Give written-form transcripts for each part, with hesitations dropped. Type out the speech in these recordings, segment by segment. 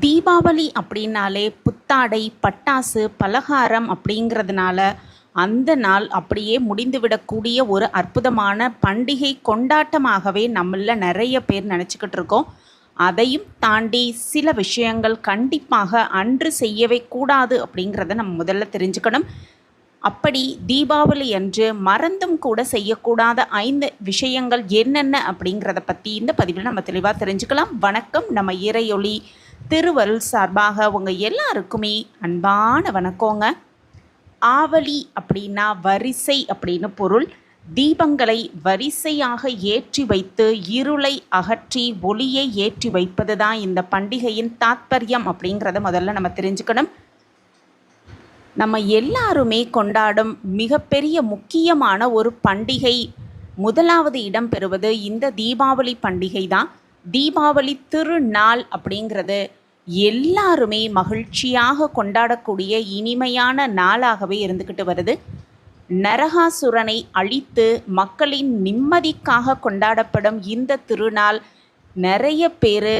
தீபாவளி அப்படின்னாலே புத்தாடை, பட்டாசு, பலகாரம் அப்படிங்கிறதுனால அந்த நாள் அப்படியே முடிந்துவிடக்கூடிய ஒரு அற்புதமான பண்டிகை கொண்டாட்டமாகவே நம்மள நிறைய பேர் நினச்சிக்கிட்டு இருக்கோம். அதையும் தாண்டி சில விஷயங்கள் கண்டிப்பாக அன்று செய்யவே கூடாது அப்படிங்கிறத நம்ம முதல்ல தெரிஞ்சுக்கணும். அப்படி தீபாவளி அன்று மறந்தும் கூட செய்யக்கூடாத 5 விஷயங்கள் என்னென்ன அப்படிங்கிறத பற்றி இந்த பதிவில் நம்ம தெளிவாக தெரிஞ்சுக்கலாம். வணக்கம். நம்ம இறையொளி திருவருள் சார்பாக உங்கள் எல்லாருக்குமே அன்பான வணக்கங்க. ஆவலி அப்படின்னா வரிசை அப்படின்னு பொருள். தீபங்களை வரிசையாக ஏற்றி வைத்து இருளை அகற்றி ஒளியை ஏற்றி வைப்பது தான் இந்த பண்டிகையின் தாத்பரியம் அப்படிங்கிறத முதல்ல நம்ம தெரிஞ்சுக்கணும். நம்ம எல்லாருமே கொண்டாடும் மிகப்பெரிய முக்கியமான ஒரு பண்டிகை முதலாவது இடம் பெறுவது இந்த தீபாவளி பண்டிகை தான். தீபாவளி திருநாள் அப்படிங்கிறது எல்லாருமே மகிழ்ச்சியாக கொண்டாடக்கூடிய இனிமையான நாளாகவே இருந்துக்கிட்டு வருது. நரகாசுரனை அழித்து மக்களின் நிம்மதிக்காக கொண்டாடப்படும் இந்த திருநாள் நிறைய பேர்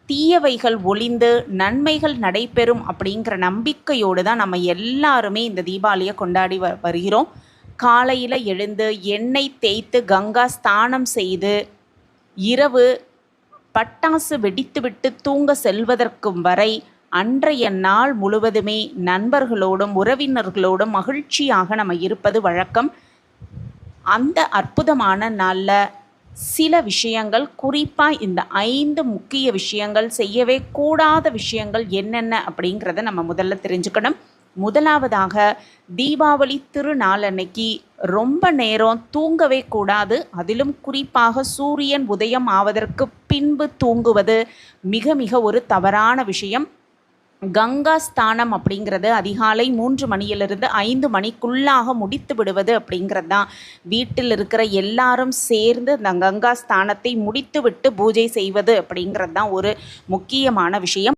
தீயவைகள் ஒளிந்து நன்மைகள் நடைபெறும் அப்படிங்கிற நம்பிக்கையோடு தான் நம்ம எல்லாருமே இந்த தீபாவளியை கொண்டாடி வருகிறோம். காலையில் எழுந்து எண்ணெய் தேய்த்து கங்கா ஸ்நானம் செய்து இரவு பட்டாசு வெடித்துவிட்டு தூங்க செல்வதற்கும் வரை அன்றைய நாள் முழுவதுமே நண்பர்களோடும் உறவினர்களோடும் மகிழ்ச்சியாக நம்ம இருப்பது வழக்கம். அந்த அற்புதமான நாளில் சில விஷயங்கள், குறிப்பாக இந்த 5 முக்கிய விஷயங்கள், செய்யவே கூடாத விஷயங்கள் என்னென்ன அப்படிங்கிறத நம்ம முதல்ல தெரிஞ்சுக்கணும். முதலாவதாக, தீபாவளி திருநாள் அன்னைக்கு ரொம்ப நேரம் தூங்கவே கூடாது. அதிலும் குறிப்பாக சூரியன் உதயம் ஆவதற்கு பின்பு தூங்குவது மிக மிக ஒரு தவறான விஷயம். கங்கா ஸ்தானம் அப்படிங்கிறது அதிகாலை 3 மணியிலிருந்து 5 மணிக்குள்ளாக முடித்து விடுவது அப்படிங்கிறது தான். வீட்டில் இருக்கிற எல்லாரும் சேர்ந்து அந்த கங்கா ஸ்தானத்தை முடித்து விட்டு பூஜை செய்வது அப்படிங்கிறது தான் ஒரு முக்கியமான விஷயம்.